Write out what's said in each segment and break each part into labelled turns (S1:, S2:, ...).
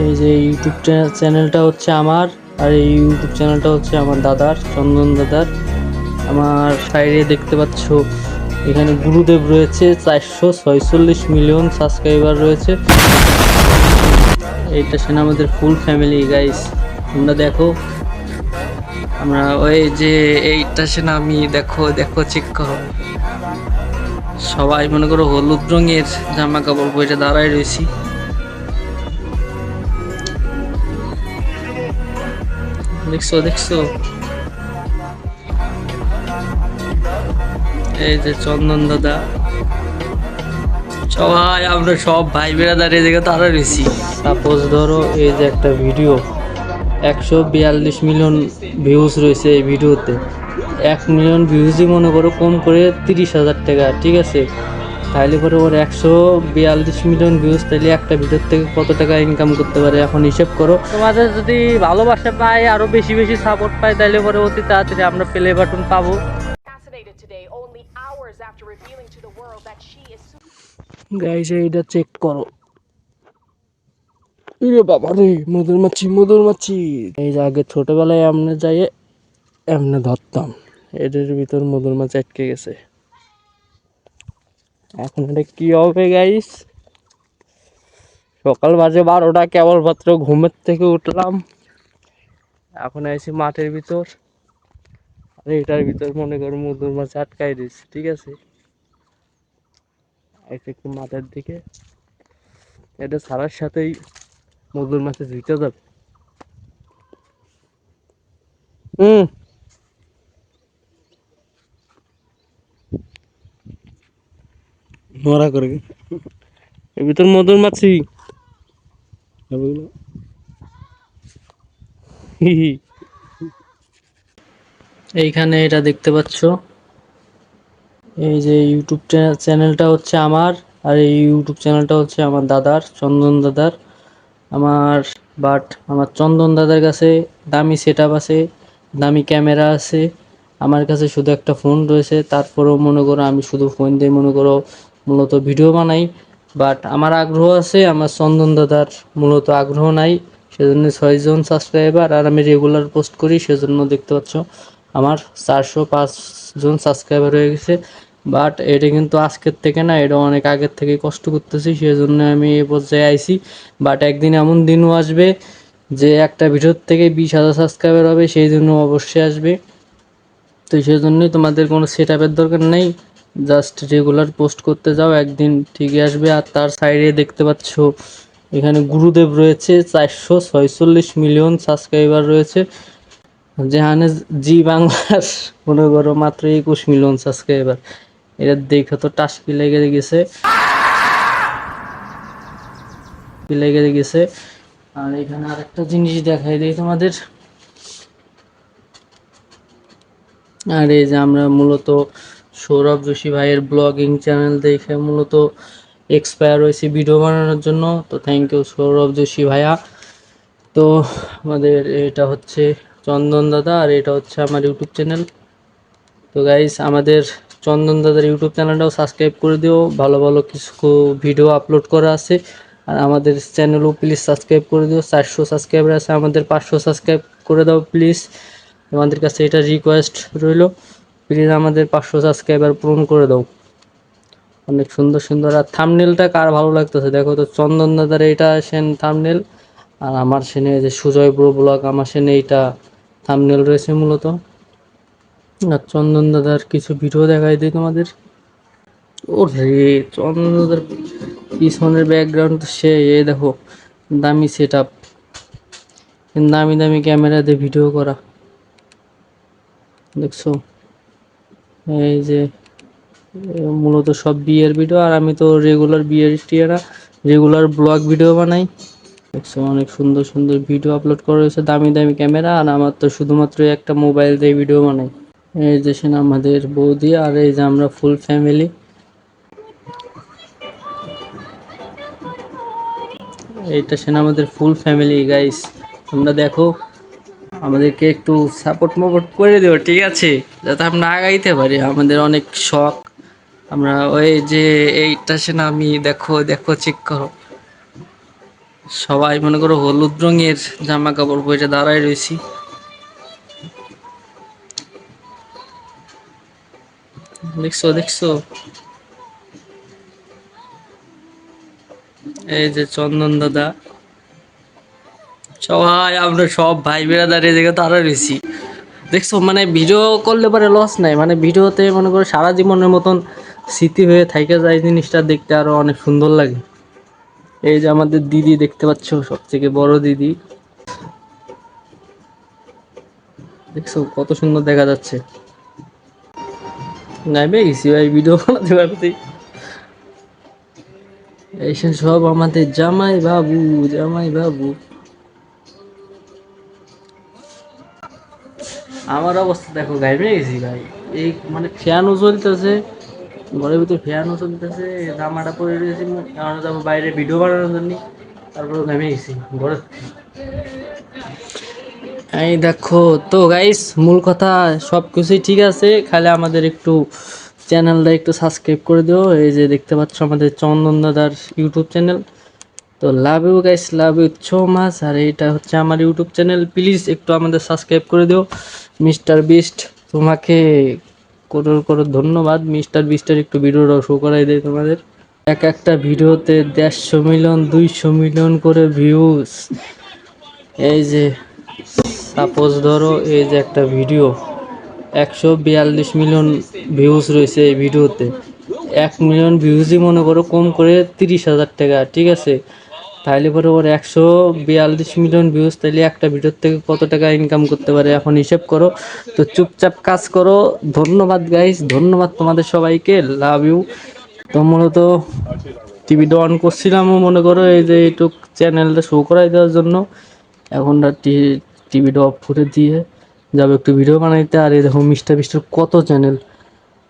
S1: এই যে ইউটিউব চ্যানেলটা হচ্ছে আমার, আর এই ইউটিউব চ্যানেলটা হচ্ছে আমার দাদার, চন্দন দাদার। আমার সাইডে দেখতে পাচ্ছ এখানে গুরুদেব রয়েছে, 446 মিলিয়ন সাবস্ক্রাইবার রয়েছে। এইটা সেনা আমাদের ফুল ফ্যামিলি গাইস, তোমরা দেখো। আমরা ওই যে এইটা সেনা আমি দেখো দেখো চেক করো, সবাই মনে করো হলুদ রঙের জামা কাপড় পরে দাঁড়ায় রয়েছি। দেখছো দেখছো, এই যে চন্দন দাদা, সবাই আমরা সব ভাই বেড়াদার এই জায়গায় দাঁড়ায় রয়েছি। সাপোজ ধরো এই যে একটা ভিডিও 142 মিলিয়ন ভিউজ রয়েছে, এই ভিডিওতে 1 মিলিয়ন ভিউজই মনে করো কম করে 30,000 টাকা, ঠিক আছে? তাইলে পরে ওর 142 মিলিয়ন ভিউজ, তাইলে একটা ভিডিওর থেকে কত টাকা ইনকাম করতে পারে এখন হিসেব করো। তোমাদের যদি ভালোবাসা পাই, আরো বেশি বেশি সাপোর্ট পাই, তাইলে পরে অতি তাড়াতাড়ি আমরা প্লে বাটন পাবো। গাইস এইটা চেক করো, ইরে বাবা রে, মধুমাছি মধুমাছি। এই যে আগে ছোটবেলায় আমরা যাই এমনি ধরতাম, এদের ভিতর মধুমাছি আটকে গেছে। এখন এটা কি হবে গাইস? সকাল বাজে 12টা, কেবলমাত্র ঘুমের থেকে উঠলাম, এখন আইছি মাঠের ভিতর। আর এটার ভিতর মনে করো মধুমাছি আটকাই দিয়েছে, ঠিক আছে? একটু মাঠের দিকে, এটা ছাড়ার সাথেই মধুমাছি জিতে যাবে। মরা করে এর ভিতর মধুমাছি। এইখানে এটা দেখতে পাচ্ছ, এই যে ইউটিউব চ্যানেলটা হচ্ছে আমার, আর এই ইউটিউব চ্যানেলটা হচ্ছে আমার দাদার, চন্দন দাদার। আমার আমার চন্দন দাদার কাছে দামি সেটআপ আছে, দামি ক্যামেরা আছে, আমার কাছে শুধু একটা ফোন রয়েছে। তারপরেও মনে করো আমি শুধু ফোন দিয়ে মনে করো মূলত ভিডিও বানাই। বাট আমার আগ্রহ আছে, আমার চন্দন দাদার মূলত আগ্রহ নাই, সেজন্য 6 জন সাবস্ক্রাইবার। আর আমি রেগুলার পোস্ট করি, সেজন্য দেখতে পাচ্ছ আমার 405 জন সাবস্ক্রাইবার হয়ে গেছে। বাট এটা কিন্তু আজকের থেকে না, এটা অনেক আগের থেকে কষ্ট করতেছি, সেজন্য আমি এই পর্যায়ে আইছি। বাট একদিন এমন দিনও আসবে যে একটা ভিডিওর থেকে 20,000 সাবস্ক্রাইবার হবে, সেই জন্য অবশ্যই আসবে। তো সেই জন্যই তোমাদের কোনো সেট আপের দরকার নেই, জাস্ট রেগুলার পোস্ট করতে যাও, একদিন ঠিকই আসবে। আর তার সাইডে দেখতে পাচ্ছ এখানে গুরুদেব রয়েছে, 446 মিলিয়ন সাবস্ক্রাইবার রয়েছে, যেখানে জি বাংলার মনে করো মাত্র 21 মিলিয়ন সাবস্ক্রাইবার। এটা দেখে তো টাসকি লেগে গেছে। আর এখানে আরেকটা জিনিস দেখাই দিই তোমাদের। আর এই যে আমরা মূলত সৌরভ যোশী ভাইয়ের ব্লগিং চ্যানেল দেখে মূলত এক্সপায়ার হয়েছি ভিডিও বানানোর জন্য। তো থ্যাংক ইউ সৌরভ যোশী ভাইয়া। তো আমাদের এটা হচ্ছে চন্দন দাদা, আর এটা হচ্ছে আমার ইউটিউব চ্যানেল। তো গাইস আমাদের চন্দন দাদার ইউটিউব চ্যানেলটাও সাবস্ক্রাইব করে দিও, ভালো ভালো কিছু ভিডিও আপলোড করা আছে। আর আমাদের চ্যানেলও প্লিজ সাবস্ক্রাইব করে দিও, 400 সাবস্ক্রাইবার আছে, আমাদের 500 সাবস্ক্রাইব করে দাও প্লিজ। আমাদের কাছে এটা রিকোয়েস্ট রইল, প্লিজ আমাদের 500 সাবস্ক্রাইবার পূরণ করে দাও। অনেক সুন্দর সুন্দর। আর থাম্বনেলটা কার ভালো লাগতেছে দেখো তো, চন্দন দাদার এইটা সেন থাম্বনেল, আর আমার সেনে যে সুজয় ব্রো ব্লগ, আমার সেনে এইটা থাম্বনেল রয়েছে মূলত। আর চন্দন দাদার কিছু ভিডিও দেখাই দিই তোমাদের। ও রে, চন্দন দাদার পিছনের ব্যাকগ্রাউন্ড সে, এই দেখো দামি সেট আপ, দামি দামি ক্যামেরা দিয়ে ভিডিও করা, দেখছো? এই যে মূলত সব বিয়ের ভিডিও, আর আমি তো রেগুলার বিয়ের টিয়ারা রেগুলার ব্লগ ভিডিও বানাই, দেখছো? অনেক সুন্দর সুন্দর ভিডিও আপলোড করা হয়েছে, দামি দামি ক্যামেরা। আর আমার তো শুধুমাত্র একটা মোবাইল দিয়ে ভিডিও বানাই। এই যে আমাদের বৌদি, আর এই যে আমরা ফুল ফ্যামিলি। এইটা আমাদের ফুল ফ্যামিলি গাইস, তোমরা দেখো। আমাদেরকে একটু সাপোর্ট করে দিও, ঠিক আছে? যাতে আমরা আগাইতে পারি, আমাদের অনেক শখ। আমরা ওই যে এইটা আমি দেখো দেখো চেক করো, সবাই মনে করো হলুদ রঙের জামা কাপড় পরে দাঁড়ায় রয়েছি। দেখছো দেখছো, এই যে চন্দন দাদা, সবাই আমরা সব ভাই বেড়াদার এই জায়গায় দাঁড়ায় রয়েছি। দেখছো মানে ভিডিও করলে পরে লস নাই, মানে ভিডিওতে মনে করো সারা জীবনের মতন স্মৃতি হয়ে থাইকা যায়, জিনিসটা দেখতে আরো অনেক সুন্দর লাগে। এই যে আমাদের দিদি দেখতে পাচ্ছ, সব থেকে বড় দিদি, দেখছো কত সুন্দর দেখা যাচ্ছে। নাইবে গেছি ভাই ভিডিও বানাতে পারতে। এইসব সব আমাদের জামাই বাবু, জামাই বাবু। আমার অবস্থা দেখো, গাইবে গেছি ভাই। এই মানে ফ্যানও চলতেছে, ঘরের ভিতরে ফ্যানও চলতেছে, জামাটা পরে রয়েছি, কারণ যাবো বাইরে ভিডিও বানানোর জন্য। তারপরে ঘামে গেছি ঘরে। এই দেখো তো গাইস, মূল কথা সব কিছুই ঠিক আছে, খালি আমাদের একটু চ্যানেলটা একটু সাবস্ক্রাইব করে দিও। এই যে দেখতে পাচ্ছ আমাদের চন্দন দাদার ইউটিউব চ্যানেল। তো love you guys, love you so much. আর এটা হচ্ছে আমার ইউটিউব চ্যানেল, প্লিজ একটু আমাদের সাবস্ক্রাইব করে দিও। মিস্টার বিস্ট, তোমাকে করোর করোর ধন্যবাদ। মিস্টার বিস্টের একটু ভিডিওটাও শো করাই দেয় তোমাদের। এক একটা ভিডিওতে 150 মিলিয়ন 200 মিলিয়ন করে ভিউজ। এই যে সাপোজ ধরো এই যে একটা ভিডিও 142 মিলিয়ন ভিউজ রয়েছে এই ভিডিওতে, 1 মিলিয়ন ভিউজই মনে করো কম করে 30,000 টাকা, ঠিক আছে? তাইলে পরে ওর 142 মিলিয়ন ভিউজ, তাইলে একটা ভিডিওর থেকে কত টাকা ইনকাম করতে পারে এখন হিসেব করো। তো চুপচাপ কাজ করো। ধন্যবাদ গাইস, ধন্যবাদ তোমাদের সবাইকে, লাভ ইউ। তো মূলত টিভিটা অন করছিলামও মনে করো এই যে এইটুক চ্যানেলটা শো করাই দেওয়ার জন্য। এখন টিভিটা অফ করে দিয়ে যাবে একটু ভিডিও বানাইতে। আর এই দেখো মিস্টার বিস্টের কত channel,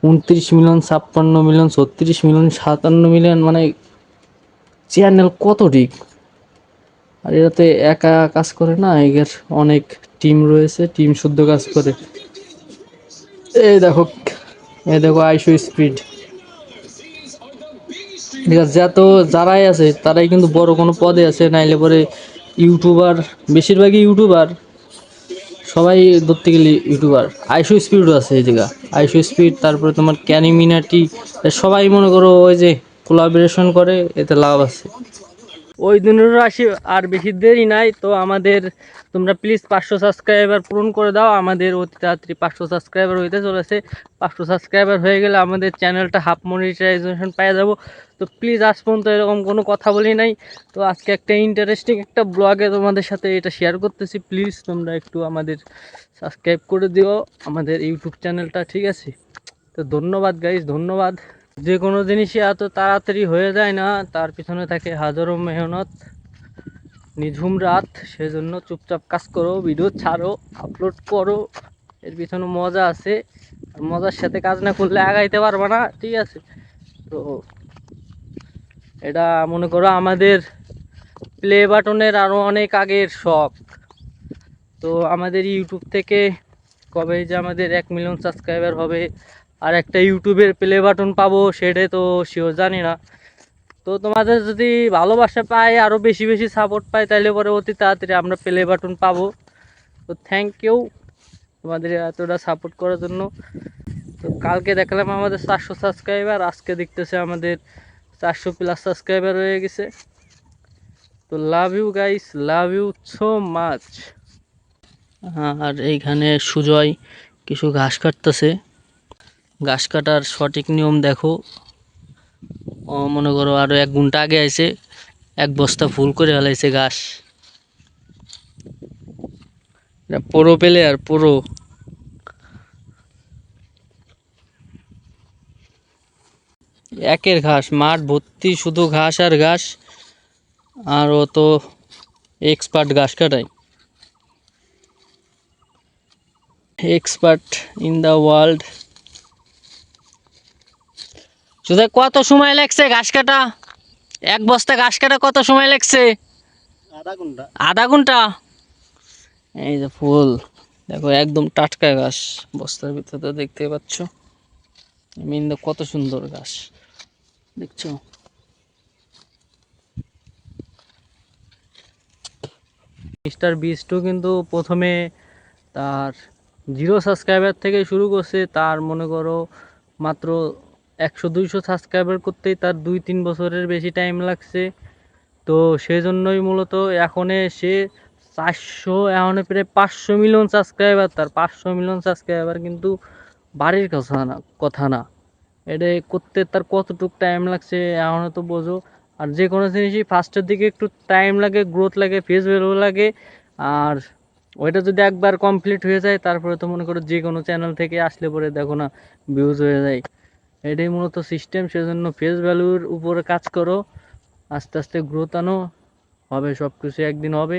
S1: 29 million, 56 million, 36 million, 57 million, মানে চ্যানেল কত ঠিক। আর এটাতে একা কাজ করে না, এর অনেক টিম রয়েছে, টিম শুদ্ধ কাজ করে। এই দেখো, এই দেখো আইশো স্পিড, ঠিক আছে? যত যারাই আছে তারাই কিন্তু বড় কোনো পদে আছে, নাইলে পরে ইউটিউবার, বেশিরভাগই ইউটিউবার, সবাই ধরতে গেলে ইউটিউবার। আইশো স্পিডও আছে এই জায়গা, আইশো স্পিড, তারপরে তোমার ক্যানিমিনাটি, সবাই মনে করো ওই যে কোলাবোরেশন করে, এতে লাভ আছে। ওই দিনেরও আসি, আর বেশি দেরি নাই তো আমাদের। তোমরা প্লিজ 500 সাবস্ক্রাইবার পূরণ করে দাও আমাদের অতি তাড়াতাড়ি। 500 সাবস্ক্রাইবার হইতে চলেছে, 500 সাবস্ক্রাইবার হয়ে গেলে আমাদের চ্যানেলটা হাফ মনিটাইজেশন পেয়ে যাব। তো প্লিজ, আজ পর্যন্ত এরকম কোনো কথা বলি নাই, তো আজকে একটা ইন্টারেস্টিং একটা ব্লগে তোমাদের সাথে এটা শেয়ার করতেছি। প্লিজ তোমরা একটু আমাদের সাবস্ক্রাইব করে দিও আমাদের ইউটিউব চ্যানেলটা, ঠিক আছে? তো ধন্যবাদ গাইজ, ধন্যবাদ। যে কোনো জিনিসই এত তাড়াতাড়ি হয়ে যায় না, তার পিছনে থাকে হাজারো মেহনত, নিঝুম রাত। সেজন্য চুপচাপ কাজ করো, ভিডিও ছাড়ো, আপলোড করো, এর পিছনে মজা আছে। আর মজার সাথে কাজ না করলে আগাইতে পারবে না, ঠিক আছে? তো এটা মনে করো আমাদের প্লে বাটনের আরও অনেক আগের শখ। তো আমাদের ইউটিউব থেকে কবে যে আমাদের 1 মিলিয়ন সাবস্ক্রাইবার হবে আর একটা ইউটিউবের প্লে বাটন পাবো, সেটা তো শিওর জানি না। তো তোমাদের যদি ভালোবাসা পাই, আরও বেশি বেশি সাপোর্ট পাই, তাহলে পরে অতি তাড়াতাড়ি আমরা প্লে বাটন পাবো। তো থ্যাংক ইউ তোমাদের এতটা সাপোর্ট করার জন্য। তো কালকে দেখলাম আমাদের 400 সাবস্ক্রাইবার, আজকে দেখতেছে আমাদের 400+ সাবস্ক্রাইবার হয়ে গেছে। তো love you guys, love you so much. আর এইখানে সুজয় কিছু ঘাস কাটতেছে। ঘাস কাটার সঠিক নিয়ম দেখো। মনে করো আরো 1 ঘন্টা আগে আইছে, 1 বস্তা ফুল করে ফেলাইছে ঘাস। পুরো পেলে আর পুরো একের ঘাস, মাঠ ভর্তি শুধু ঘাস আর ঘাস। আর ও তো এক্সপার্ট ঘাস কাটাই, এক্সপার্ট ইন দ্য ওয়ার্ল্ড। শুধু কত সময় লাগছে ঘাস কাটা? 1 বস্তা ঘাস কাটা কত সময় লাগছে?
S2: আধা ঘন্টা।
S1: আধা ঘন্টা। এই যে ফুল দেখো, একদম টাটকা ঘাস বস্তার ভিতরে দেখতে পাচ্ছ। মিন্দা কত সুন্দর ঘাস, দেখছো? মিস্টার বিস্টও কিন্তু প্রথমে তার 0 সাবস্ক্রাইবার থেকে শুরু করছে, তার মনে করো মাত্র 100-200 সাবস্ক্রাইবার করতেই তার 2-3 বছরের বেশি টাইম লাগছে। তো সেজন্যই মূলত এখনে সে 400, এখন প্রায় 500 মিলিয়ন সাবস্ক্রাইবার, তার 500 মিলিয়ন সাবস্ক্রাইবার কিন্তু বাড়ির কথা না। এটা করতে তার কতটুক টাইম লাগছে এখন তো বোঝো। আর যে কোনো জিনিসই ফার্স্টের দিকে একটু টাইম লাগে, গ্রোথ লাগে, ফেস ভ্যালু লাগে। আর ওইটা যদি একবার কমপ্লিট হয়ে যায় তারপরে তো মনে করো যে কোনো চ্যানেল থেকে আসলে পরে দেখো না ভিউজ হয়ে যায়। এটাই মূলত সিস্টেম। সেজন্য ফেস ভ্যালুর উপরে কাজ করো, আস্তে আস্তে গ্রোথ আনো, হবে সব কিছু একদিন হবে।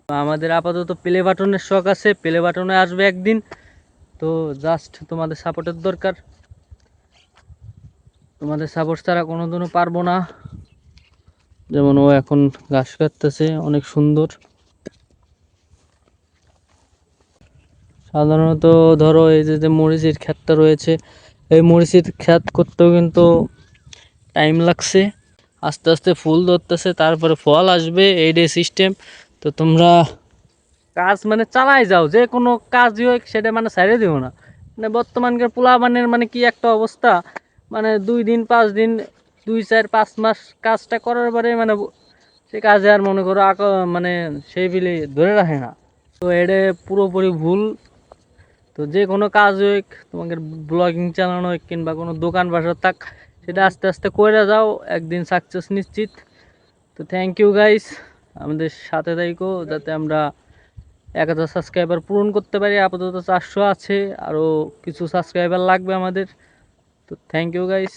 S1: আমাদের আপাতত প্লে বাটনের শখ আছে, প্লে বাটনে আসবে একদিন। তো জাস্ট তোমাদের সাপোর্টের দরকার, তোমাদের সাপোর্ট ছাড়া কোনোদিনও পারবো না। যেমন ও এখন ঘাস কাটতেছে অনেক সুন্দর। সাধারণত ধরো এই যে মরিচের ক্ষেতটা রয়েছে, এই মরিচের ক্ষেত করতেও কিন্তু টাইম লাগছে। আস্তে আস্তে ফুল ধরতেছে, তারপরে ফল আসবে, এইটাই সিস্টেম। তো তোমরা কাজ মানে চালাই যাও, যে কোনো কাজই হোক সেটা মানে ছাড়ে দিও না। মানে বর্তমানকার পোলাপানের মানে কি একটা অবস্থা, মানে 2 দিন 5 দিন 2-4-5 মাস কাজটা করার পরে মানে সে কাজে আর মনে করো মানে সেই বিলি ধরে রাখে না। তো এটা পুরোপুরি ভুল। তো যে কোনো কাজ হোক, তোমাকে ব্লগিং চালানো হোক কিংবা কোনো দোকান বাসা থাক, সেটা আস্তে আস্তে করে যাও, একদিন সাকসেস নিশ্চিত। তো থ্যাংক ইউ গাইস, আমাদের সাথে থাকো যাতে আমরা 1000 সাবস্ক্রাইবার পূরণ করতে পারি। আপাতত 400 আছে, আরও কিছু সাবস্ক্রাইবার লাগবে আমাদের। তো থ্যাংক ইউ গাইস।